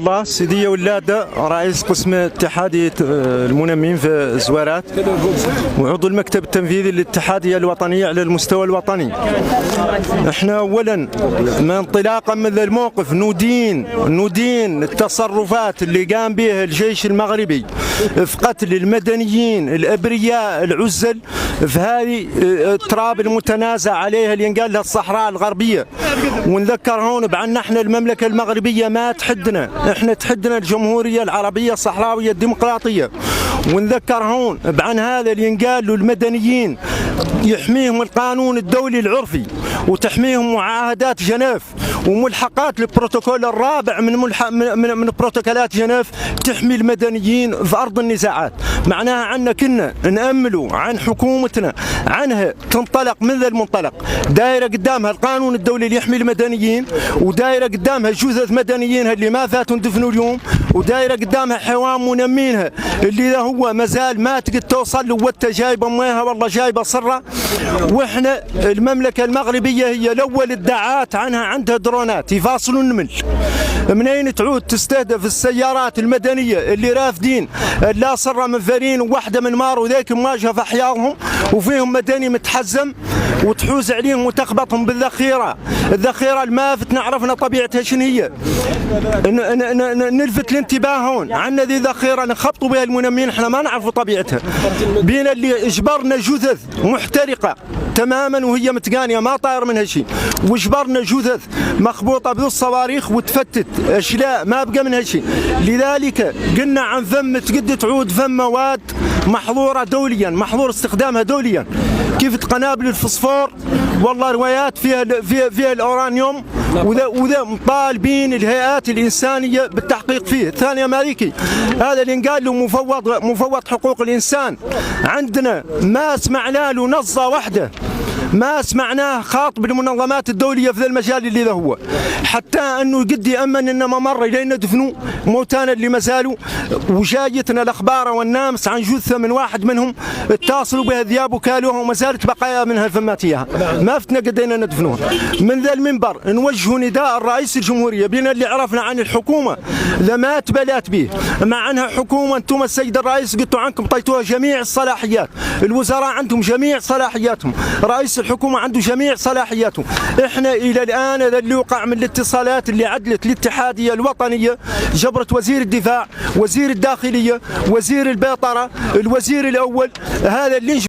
الله سيدي ولادة رئيس قسم اتحادية المنمين في الزوارات وعضو المكتب التنفيذي للاتحادية الوطنية على المستوى الوطني. احنا اولا انطلاقا من الموقف ندين التصرفات اللي قام بها الجيش المغربي في قتل المدنيين الابرياء العزل في هذه التراب المتنازع عليها اللي ينقال لها الصحراء الغربية. ونذكر هون بأن احنا المملكة المغربية ما تحدنا، احنا تحدنا الجمهورية العربية الصحراوية الديمقراطية. ونذكر هون بأن هذا اللي ينقال له المدنيين يحميهم القانون الدولي العرفي وتحميهم معاهدات جنيف وملحقات البروتوكول الرابع من بروتوكولات جنيف تحمي المدنيين في أرض النزاعات. معناها عنا كنا نأملوا عن حكومتنا عنها تنطلق من ذا المنطلق، دايرة قدامها القانون الدولي اللي يحمي المدنيين، ودايرة قدامها جثث مدنيين اللي ما فاتوا ندفنوا اليوم، ودايرة قدامها حيوان منمينها اللي هو مازال ما تقدر توصل له وانت جايبه مويها والله جايبه صره. واحنا المملكة المغربية هي الأول ادعات عنها عندها درونات يفاصلوا النمل. منين تعود تستهدف السيارات المدنية اللي رافدين لا صرة من فرين وواحدة من مار وذيك مواجهة في أحيائهم وفيهم مدني متحزم وتحوز عليهم وتخبطهم بالذخيرة، الذخيرة المافت نعرفنا طبيعتها شنو هي. نلفت الانتباه هون عنا ذي ذخيرة نخبطوا بها المنمين احنا ما نعرفوا طبيعتها. بينا اللي اجبرنا جثث محترقة تماما وهي متقانية ما طاير منها شيء، واجبرنا جثث مخبوطة بالصواريخ وتفتت اشلاء ما بقى منها شيء. لذلك قلنا عن فم تقد تعود فم مواد محظورة دوليا، محظور استخدامها دوليا، كيف قنابل الفوسفور والله روايات فيها الاورانيوم، وذا مطالبين الهيئات الانسانيه بالتحقيق فيه. الثاني امريكي هذا اللي قال له مفوض حقوق الانسان عندنا ما سمعنا له نصه واحده، ما سمعناه خاطب المنظمات الدوليه في ذا المجال اللي ذا هو، حتى انه قد يامن ان ممر الينا دفنوا موتانا اللي ما زالوا. وجايتنا الاخبار والنامس عن جثه من واحد منهم اتصلوا بها ذياب وكالوها وما زالت بقايا منها الفمات اياها، ما فتنا قدينا ندفنوها. من ذا المنبر نوجه نداء الرئيس الجمهوريه بنا اللي عرفنا عن الحكومه لما تبلات به، مع انها حكومه انتم السيد الرئيس قلتوا عنكم طيتوها جميع الصلاحيات، الوزراء عندهم جميع صلاحياتهم، رئيس الحكومة عنده جميع صلاحياته. احنا الى الان هذا اللي وقع من الاتصالات اللي عدلت الاتحادية الوطنية جبرت وزير الدفاع، وزير الداخلية، وزير البيطرة، الوزير الاول، هذا اللي